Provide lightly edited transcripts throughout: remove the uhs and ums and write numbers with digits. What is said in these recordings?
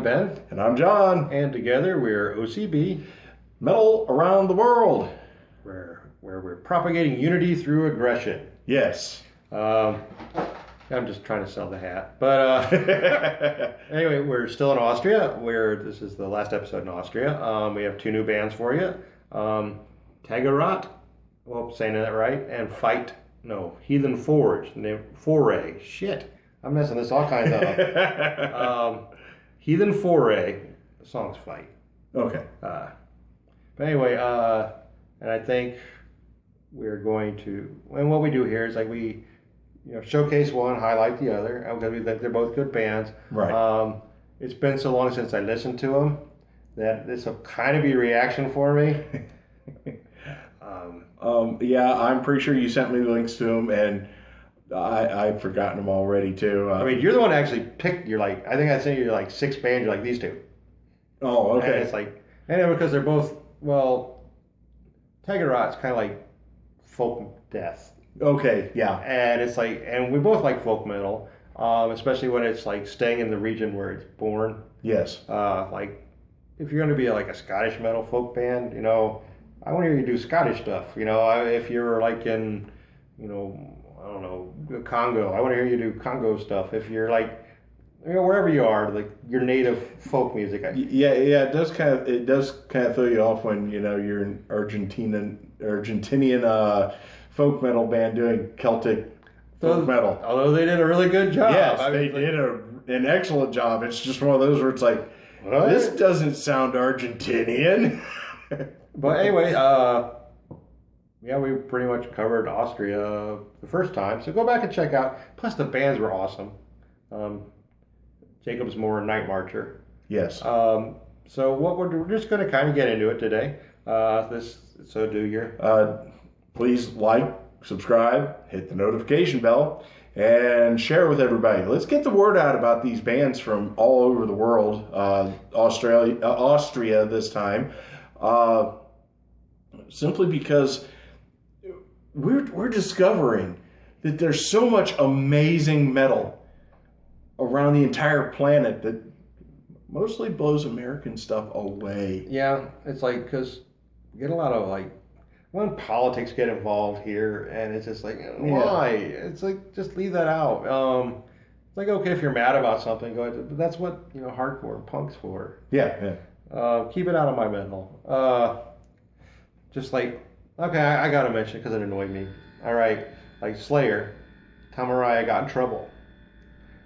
I'm Ben. And I'm John. And together we're OCB. Metal Around the World. Where we're propagating unity through aggression. Yes. I'm just trying to sell the hat. But anyway, we're still in Austria. This is the last episode in Austria. We have two new bands for you. Tagarot, well, saying that right, and Heathen Foray. Shit, I'm messing this all kinds up. Heathen Foray, the song's Fight. Okay. But anyway, and I think we're going to, and what we do here is like we, showcase one, highlight the other, because we think they're both good bands. Right. It's been so long since I listened to them that this will kind of be a reaction for me. Yeah, I'm pretty sure you sent me links to them, and I've forgotten them already too. I mean, you're the one that actually picked. I think I sent you like 6 bands. You're like, these two. Oh, okay. And it's like, and because they're both, Tagarot's kind of like folk death. Okay, yeah. And it's like, and we both like folk metal, especially when it's like staying in the region where it's born. Yes. Like, if you're going to be like a Scottish metal folk band, I want to hear you do Scottish stuff. If you're like in, I don't know, Congo, I want to hear you do Congo stuff. If you're like, wherever you are, like your native folk music. Yeah. It does kind of throw you off when you're an Argentinian folk metal band doing Celtic folk metal. Although they did a really good job. Yes, they did an excellent job. It's just one of those where it's like, what? This doesn't sound Argentinian. But anyway, we pretty much covered Austria the first time, so go back and check out. Plus, the bands were awesome. Jacob's more Night Marcher. Yes. So we're just going to kind of get into it today. So do your. Please like, subscribe, hit the notification bell, and share with everybody. Let's get the word out about these bands from all over the world. Austria this time. Simply because we're discovering that there's so much amazing metal around the entire planet that mostly blows American stuff away. Yeah, it's like, because we get a lot of when politics get involved here, and it's just like, why? Yeah. It's like, just leave that out. It's like, okay, if you're mad about something, go ahead, but that's what hardcore and punk's for. Yeah. Keep it out of my metal. Just like, okay, I gotta mention it because it annoyed me. All right, like Slayer, Tom Araya got in trouble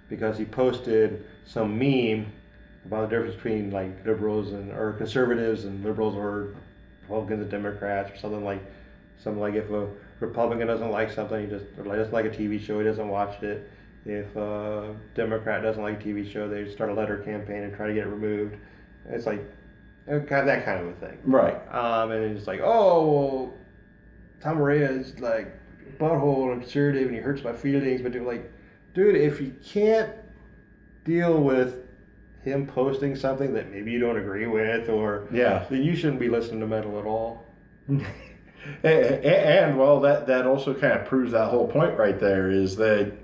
because he posted some meme about the difference between like liberals or conservatives and liberals, or Republicans and Democrats, or something like if a Republican doesn't like something, he doesn't like a TV show, he doesn't watch it. If a Democrat doesn't like a TV show, they start a letter campaign and try to get it removed. It's like that kind of a thing. Right. And it's like, oh, well, Tom Araya is like butthole and conservative and he hurts my feelings, but dude, if you can't deal with him posting something that maybe you don't agree with, then you shouldn't be listening to metal at all. and well, that also kind of proves that whole point right there, is that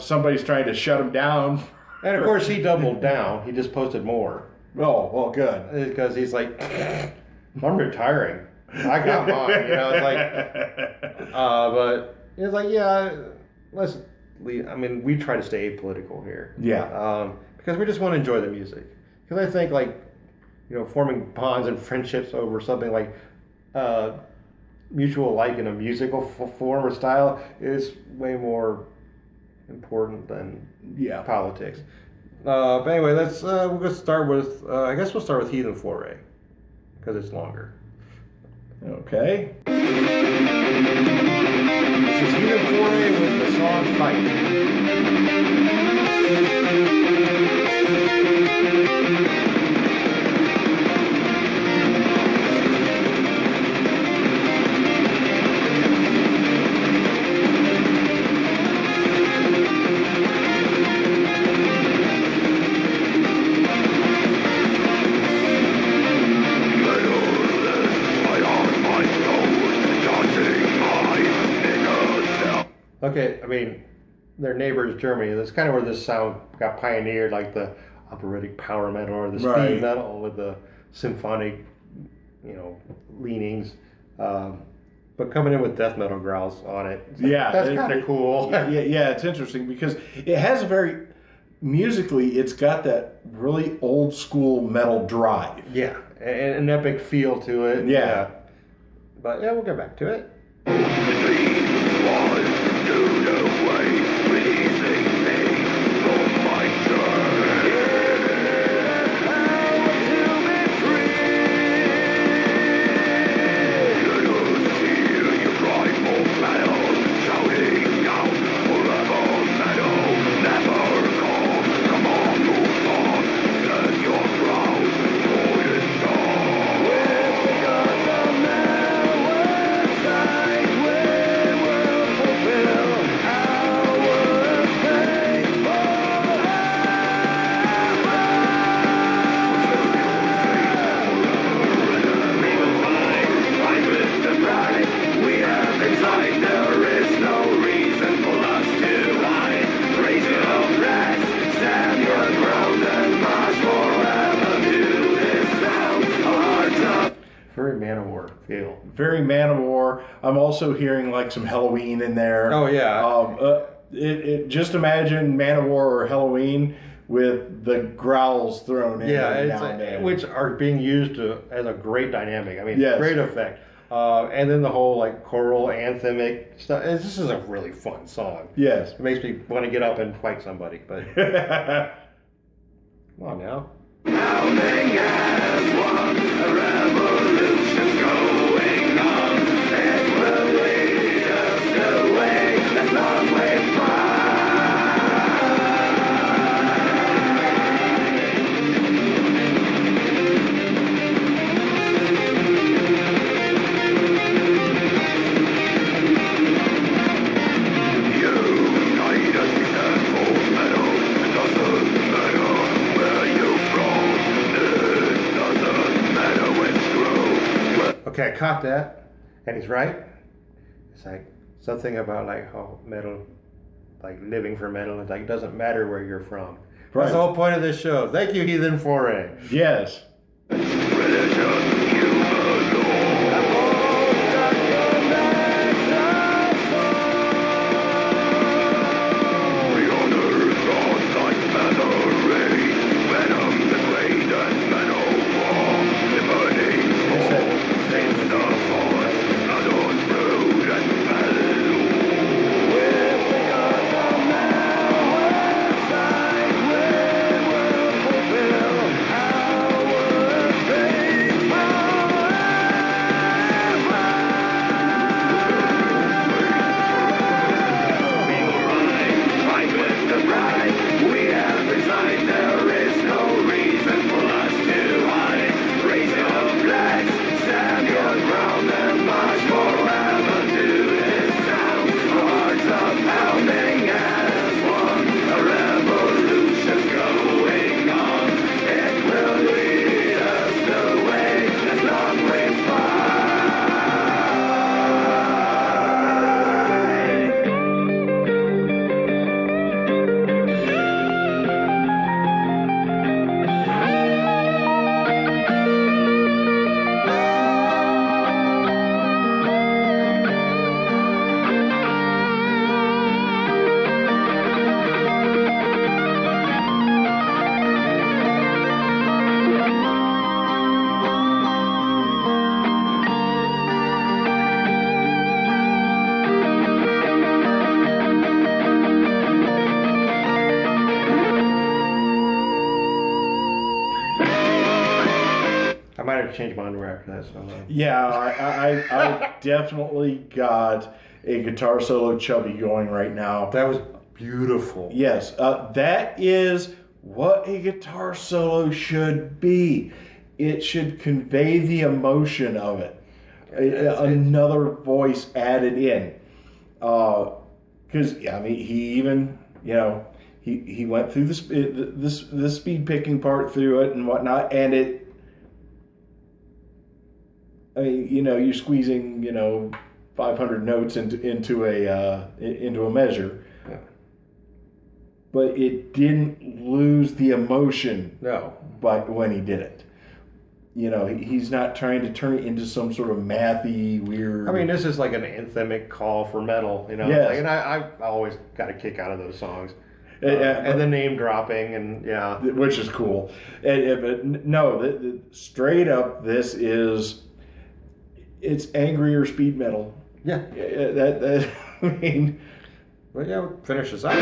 somebody's trying to shut him down. And of course he doubled down. He just posted more. Oh, well, good. Because he's like, I'm retiring. I got mine. It's like, but it's like, let's leave. I mean, we try to stay apolitical here. Yeah. Because we just want to enjoy the music. Because I think forming bonds and friendships over something like mutual like in a musical form or style is way more important than politics. But anyway, we're going to start with, I guess we'll start with Heathen Foray, because it's longer. Okay. This is Heathen Foray with the song Fight. Okay, I mean, their neighbors, Germany, that's kind of where this sound got pioneered, like the operatic power metal or the speed Right. metal with the symphonic, leanings. But coming in with death metal growls on it, that's kind of cool. Yeah, it's interesting because it has a very musically, it's got that really old school metal drive. Yeah, and an epic feel to it. Yeah. But we'll get back to it. Very Man-O-War feel. Very Man-O-War. I'm also hearing like some Halloween in there. Oh yeah. Just imagine Man-O-War or Halloween with the growls thrown in. Which are being used as a great dynamic. I mean, Yes. great effect. And then the whole like choral anthemic stuff. This is a really fun song. Yes. It makes me want to get up and fight somebody. But come on now. Pounding as one, a revolution's going on. It will lead us away, as long we Okay, I caught that, and he's right. It's like something about like how metal, like living for metal, it's like it doesn't matter where you're from. Right. That's the whole point of this show. Thank you, Heathen Foray. Yes. I might have changed my underwear after that song. Yeah, I definitely got a guitar solo chubby going right now. That was beautiful. Yes, that is what a guitar solo should be. It should convey the emotion of it. Another voice added in. Because, I mean, he even, he went through the speed picking part through it and whatnot, and it, I mean, you're squeezing, 500 notes into a measure. Yeah. but it didn't lose the emotion. No. But when he did it, he's not trying to turn it into some sort of mathy, weird. I mean, this is like an anthemic call for metal, Yes. Like, and I always got a kick out of those songs. And the name dropping, and yeah. Which is cool. But no, straight up, it's angrier speed metal. Yeah. I mean. Well, yeah, we'll finish this out.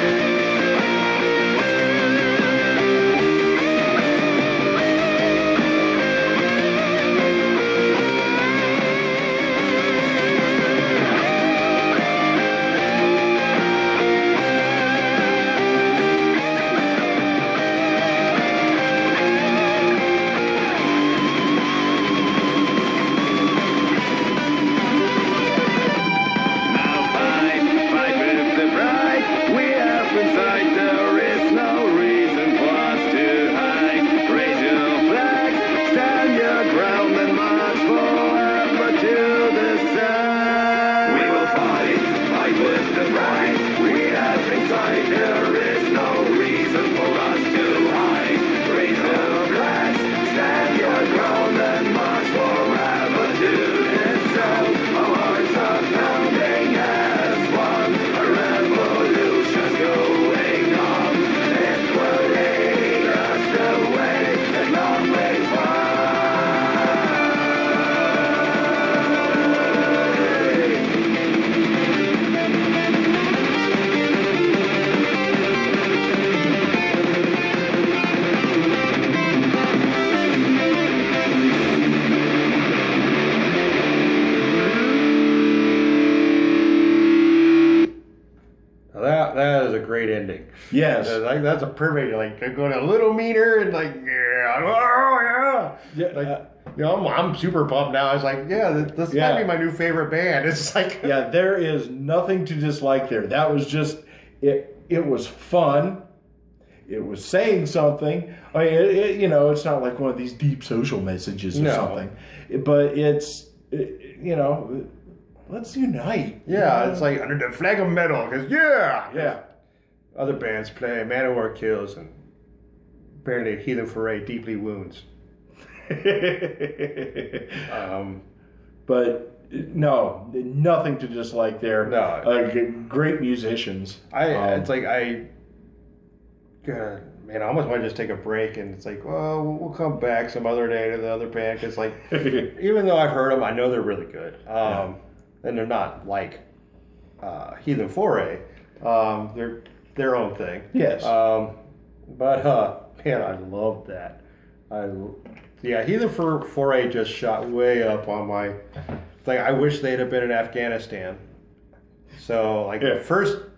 That is a great ending. Yes. That's a perfect, like, going a little meaner and like, I'm super pumped now. I was like, this might be my new favorite band. It's like, there is nothing to dislike there. That was just, it was fun. It was saying something. I mean, it's not like one of these deep social messages or something, but let's unite. Yeah, it's like under the flag of metal, because other bands play Man of War Kills, and apparently Heathen Foray deeply wounds. But no, nothing to dislike there. No, great musicians. God, man, I almost want to just take a break, and it's like, well, we'll come back some other day to the other band, because like, even though I've heard them, I know they're really good. And they're not like Heathen Foray. They're their own thing. Yes. But man, I love that. Heathen Foray just shot way up on my. Like, I wish they'd have been in Afghanistan. So like the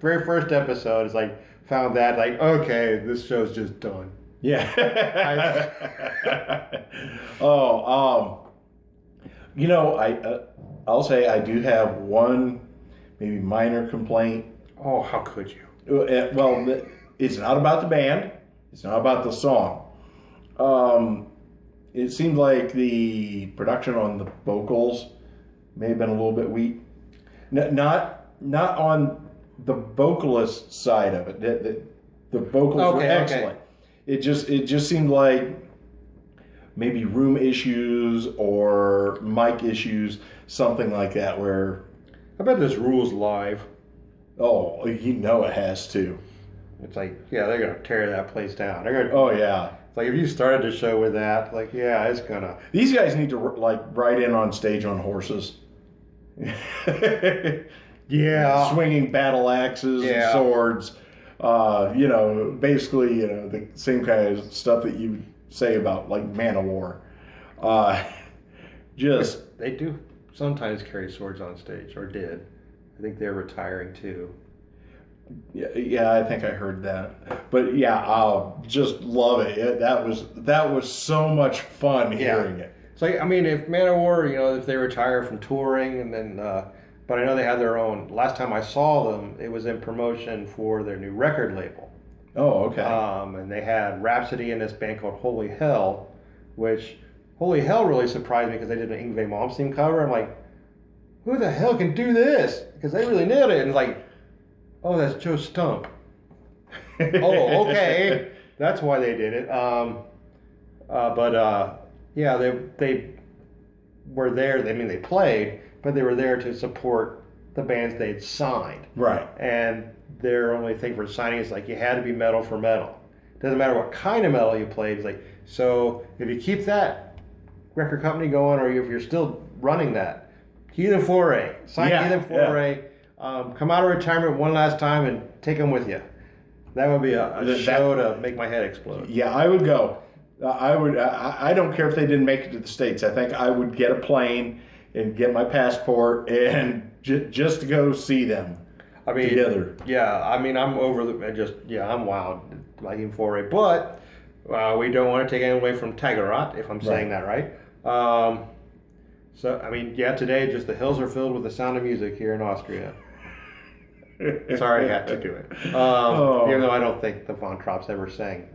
very first episode is like found that like, okay, this show's just done. Yeah. I'll say I do have one maybe minor complaint. Oh, how could you? Well, it's not about the band. It's not about the song. It seemed like the production on the vocals may have been a little bit weak. Not on the vocalist side of it. The vocals were excellent. Okay. It just seemed like maybe room issues or mic issues, something like that. Where I bet this rules live. Oh, it has to. It's like, they're gonna tear that place down. They're gonna. Oh yeah. It's like if you started the show with that, like, it's gonna. These guys need to like ride in on stage on horses. Swinging battle axes and swords. Basically, the same kind of stuff that you say about like Man of War. They do sometimes carry swords on stage, or did. I think they're retiring too. Yeah, I think I heard that. But I'll just love it. That was so much fun hearing it. It's like, I mean, if Man of War, if they retire from touring, and then, but I know they had their own. Last time I saw them, it was in promotion for their new record label. Oh, okay. And they had Rhapsody in this band called Holy Hell, which Holy Hell really surprised me because they did an Yngwie Malmsteen cover. I'm like, who the hell can do this? Because they really nailed it. And it's like, oh, that's Joe Stump. Oh, okay. That's why they did it. Yeah, they were there. I mean, they played, but they were there to support the bands they'd signed. Right. And their only thing for signing is like you had to be metal for metal. Doesn't matter what kind of metal you played. It's like, so if you keep that record company going, or if you're still running that, Heathen Foray, sign Heathen Foray, come out of retirement one last time and take them with you. That would be a show to make my head explode. Yeah, I would go. I don't care if they didn't make it to the States. I think I would get a plane and get my passport and just to go see them. I mean, together. Yeah, I mean, I'm over I'm wild like Heathen Foray, but we don't want to take anything away from Tagarot, if I'm saying that right. So, I mean, yeah, today just the hills are filled with the sound of music here in Austria. Sorry, I had to do it. Even though I don't think the Von Trapps ever sang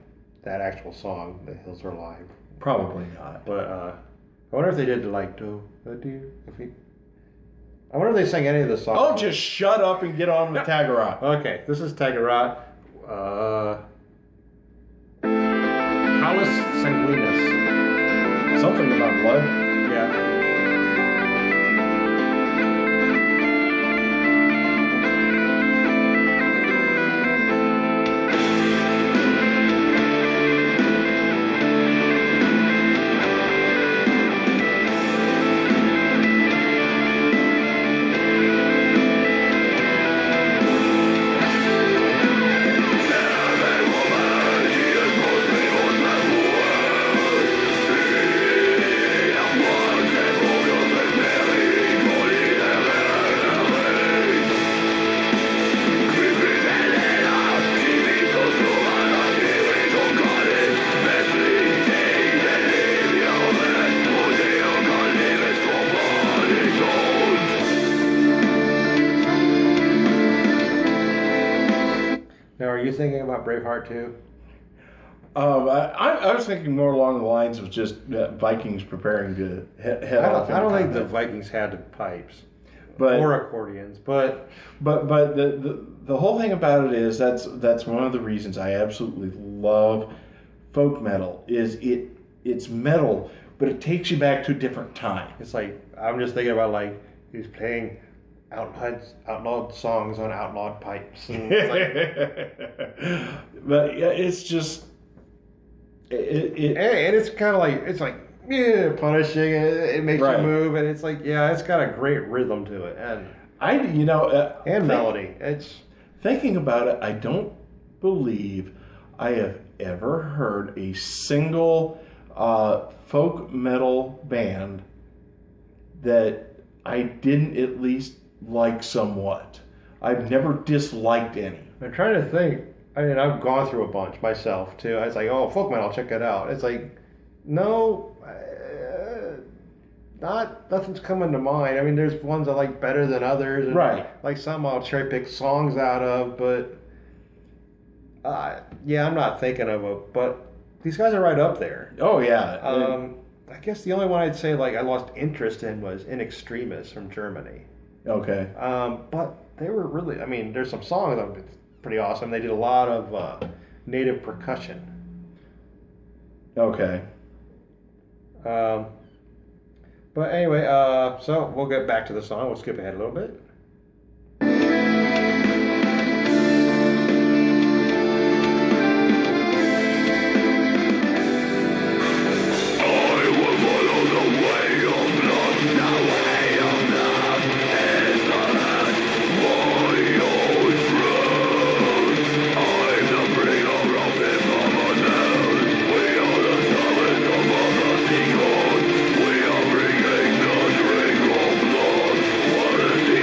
that actual song, The Hills Are Alive. Probably not. But I wonder if they did like, I wonder if they sang any of the songs. Oh, just shut up and get on with Tagarot. Okay, this is Tagarot. Halus Sanguinus. Something about blood. Yeah. Now, are you thinking about Braveheart too? I was thinking more along the lines of just Vikings preparing to head off. I don't think the Vikings had the pipes but or accordions, but the whole thing about it is that's one of the reasons I absolutely love folk metal. Is it's metal, but it takes you back to a different time. it's like I'm just thinking about like he's playing outlawed songs on outlawed pipes. And it's like, But yeah, it's just and it's kind of like punishing. It makes you move, and it's like it's got a great rhythm to it, and and melody. It's thinking about it. I don't believe I have ever heard a single folk metal band that I didn't at least like somewhat. I've never disliked any. I'm trying to think. I mean, I've gone through a bunch myself too. I was like, oh, folk metal, check it out. It's like, no, nothing's coming to mind. I mean, there's ones I like better than others, and like some I'll cherry pick songs out of, but I'm not thinking of it. But these guys are right up there. Oh yeah. I guess the only one I'd say like I lost interest in was In Extremis from Germany. Okay. But they were really, I mean, there's some songs that it's pretty awesome. They did a lot of native percussion. Okay. But anyway, so we'll get back to the song. We'll skip ahead a little bit. We are bringing the drink of blood. What is the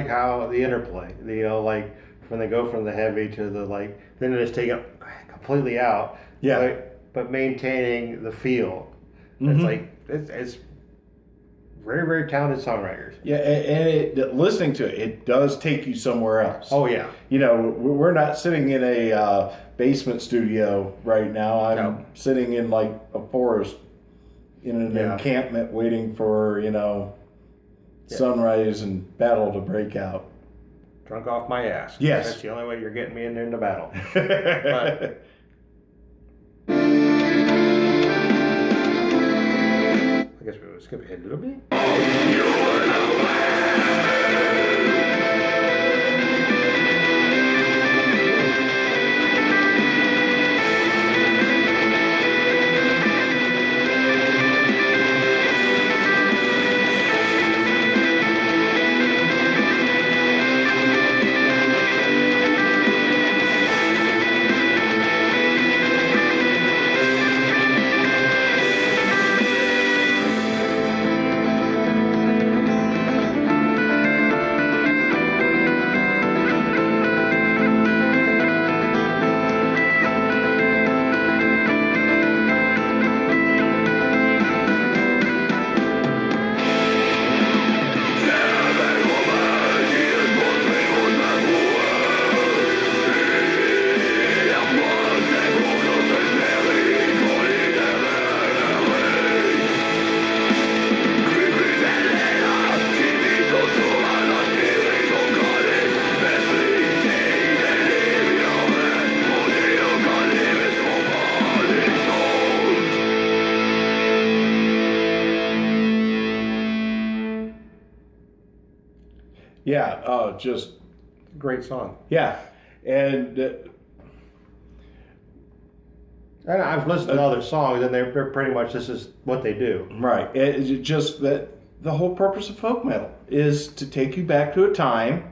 like how the interplay, like when they go from the heavy to the like, then they just take it completely out. Yeah. But maintaining the feel. Mhm. It's like it's very, very talented songwriters. Yeah, and listening to it, it does take you somewhere else. Oh yeah. You know, we're not sitting in a basement studio right now. I'm sitting in like a forest in an encampment waiting for, sunrise and battle to break out. Drunk off my ass. Yes. That's the only way you're getting me into battle. But, I guess we'll skip ahead a little bit. Yeah, just Great song. yeah, and And I've listened to other songs, and they're pretty much this is what they do. right. It's just that the whole purpose of folk metal is to take you back to a time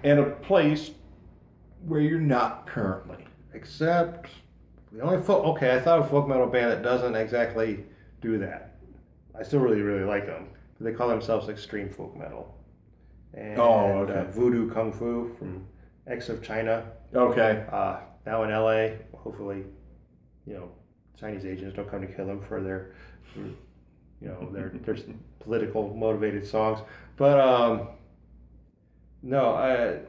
and a place where you're not currently. Except the only I thought of a folk metal band that doesn't exactly do that. I still really, really like them. They call themselves extreme folk metal. And, Voodoo Kung Fu from X of China. Okay. Now in LA. Hopefully, Chinese agents don't come to kill them for their political motivated songs. But no, I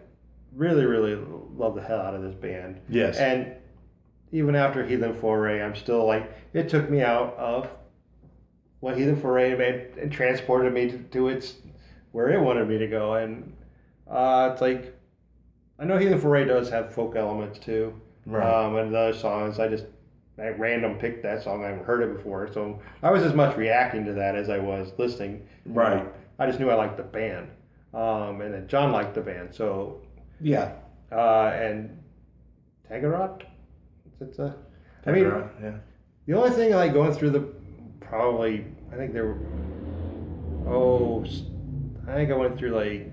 really, really love the hell out of this band. Yes. And even after Heathen Foray, I'm still like, it took me out of what Heathen Foray made and transported me to its where it wanted me to go. And it's like, I know Heathen Foray does have folk elements too. Right. And the other songs, I random picked that song. I haven't heard it before. So I was as much reacting to that as I was listening. Right. I just knew I liked the band. And then John liked the band. So, Yeah. and Tagarot? Tagarot, yeah. The only thing like going through I think I went through like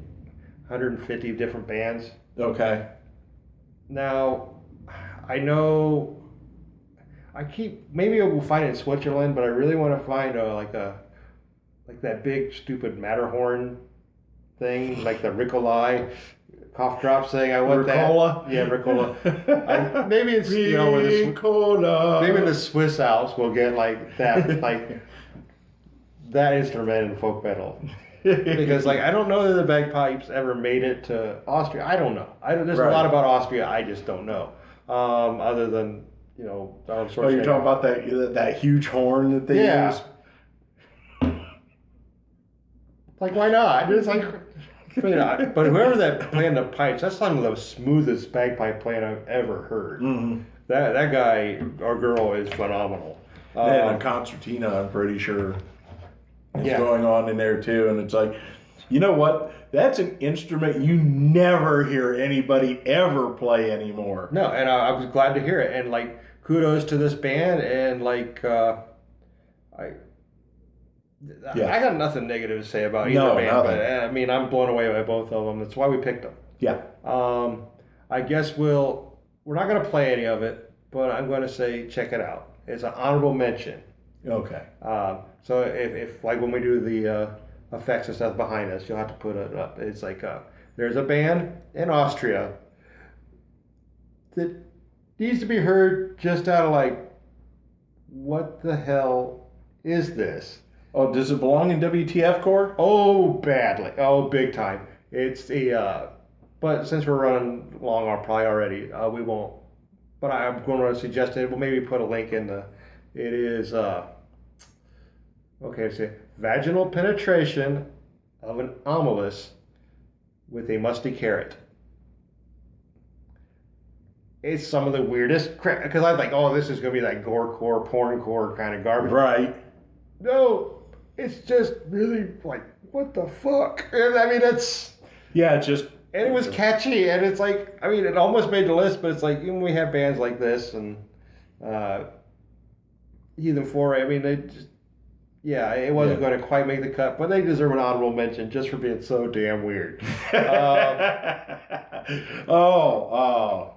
150 different bands. Okay. Now, I know maybe we'll find it in Switzerland, but I really want to find like that big stupid Matterhorn thing, like the Ricolai cough drop thing. I want Ricola? that. Yeah, Ricola. Maybe it's Ricola. maybe the Swiss Alps will get like that, like that instrument in folk metal. Because I don't know that the bagpipes ever made it to Austria. I don't know. There's a lot about Austria I just don't know. Other than Arnold Schwarzenegger. Oh, you're talking about that huge horn that they use? Like, why not? It's like, but whoever that playing the pipes, that's some of the smoothest bagpipe playing I've ever heard. Mm-hmm. That guy or girl is phenomenal. And a concertina, I'm pretty sure, is going on in there too. And it's like, you know what? That's an instrument you never hear anybody ever play anymore. No, and I was glad to hear it. And like, kudos to this band. And like, I got nothing negative to say about either band. Nothing. But I mean, I'm blown away by both of them. That's why we picked them. Yeah. I guess we're not going to play any of it, but I'm going to say check it out. It's an honorable mention. Okay. So if like when we do the effects and stuff behind us. You'll have to put it up. It's like there's a band in Austria that needs to be heard just out of like, what the hell is this? Oh, does it belong in WTF Core? Oh, badly. Oh, big time. It's the, but since we're running long probably already, we won't. But I'm going to suggest it. We'll maybe put a link in the, it is, okay, so vaginal penetration of an omelis with a musty carrot. It's some of the weirdest crap, because I was like, oh, this is going to be that gore-core, porn-core kind of garbage. Right. No, it's just really like, what the fuck? And I mean, it's... Yeah, it's just... And it was catchy, and it's like, I mean, it almost made the list, but it's like, even we have bands like this, and Heathen Foray, I mean, they just... Yeah, it wasn't going to quite make the cut, but they deserve an honorable mention just for being so damn weird. Yeah,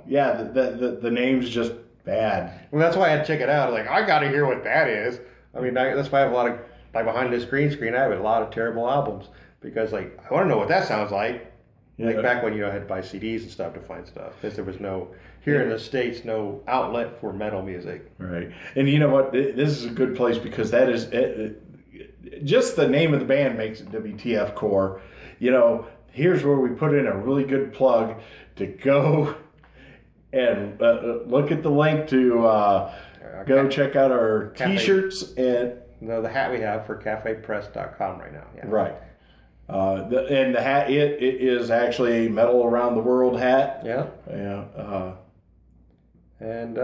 the name's just bad. Well, that's why I had to check it out. Like, I got to hear what that is. I mean, that's why I have a lot of, like, behind this green screen, I have a lot of terrible albums because, like, I want to know what that sounds like. Yeah. Like back when, I had to buy CDs and stuff to find stuff because there was no, here in the States, no outlet for metal music. Right. And you know what? This is a good place because that is, just the name of the band makes it WTF Core. Here's where we put in a really good plug to go and look at the link to go check out our t-shirts and the hat we have for cafepress.com right now. Yeah. Right. And the hat, it is actually a Metal Around the World hat. Yeah. Yeah. And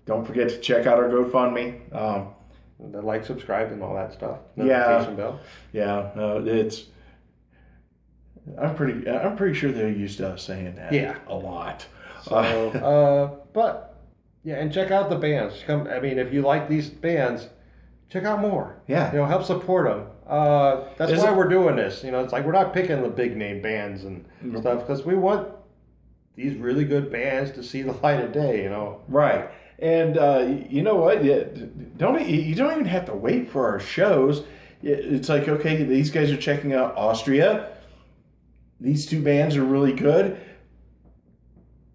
don't forget to check out our GoFundMe. The like, subscribe, and all that stuff. Notification bell. Yeah. It's. I'm pretty sure they're used to us saying that. Yeah. A lot. So, but yeah, and check out the bands. If you like these bands, check out more. Yeah. Help support them. That's why we're doing this. It's like we're not picking the big name bands and stuff because we want these really good bands to see the light of day. Right. And you know what? You don't even have to wait for our shows. It's like, okay, these guys are checking out Austria. These two bands are really good.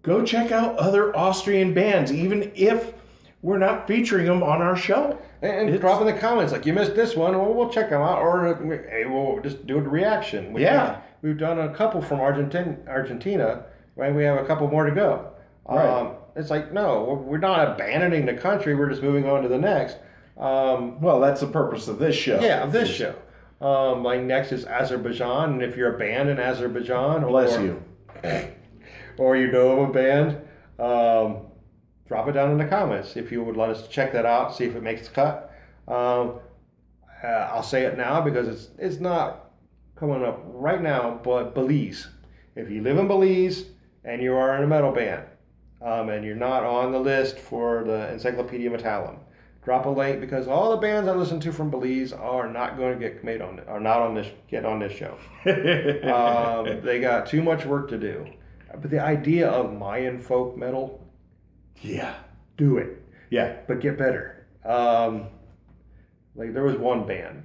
Go check out other Austrian bands, even if we're not featuring them on our show. And drop in the comments, like, you missed this one, well, we'll check them out, or hey, we'll just do a reaction. We've done a couple from Argentina, right? We have a couple more to go. Right. It's like, no, we're not abandoning the country, we're just moving on to the next. Well, that's the purpose of this show. Yeah, of this show. Like, next is Azerbaijan, and if you're a band in Azerbaijan, bless you, or you know of a band, drop it down in the comments if you would let us check that out, see if it makes the cut. I'll say it now because it's not coming up right now, but Belize. If you live in Belize and you are in a metal band and you're not on the list for the Encyclopedia Metallum, drop a link because all the bands I listen to from Belize are not going to get made on this show. They got too much work to do. But the idea of Mayan folk metal, yeah, do it. Yeah, but get better. Like there was one band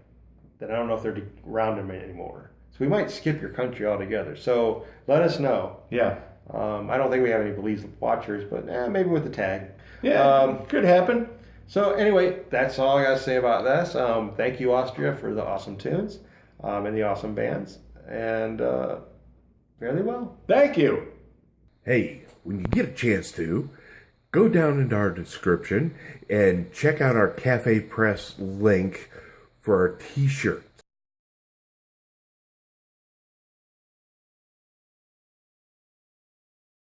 that I don't know if they're around anymore. So we might skip your country altogether. So let us know. Yeah. I don't think we have any Belize watchers, but maybe with the tag. Yeah, could happen. So anyway, that's all I got to say about this. Thank you, Austria, for the awesome tunes and the awesome bands. And fairly well. Thank you. Hey, when you get a chance to, go down into our description and check out our Cafe Press link for our t-shirt.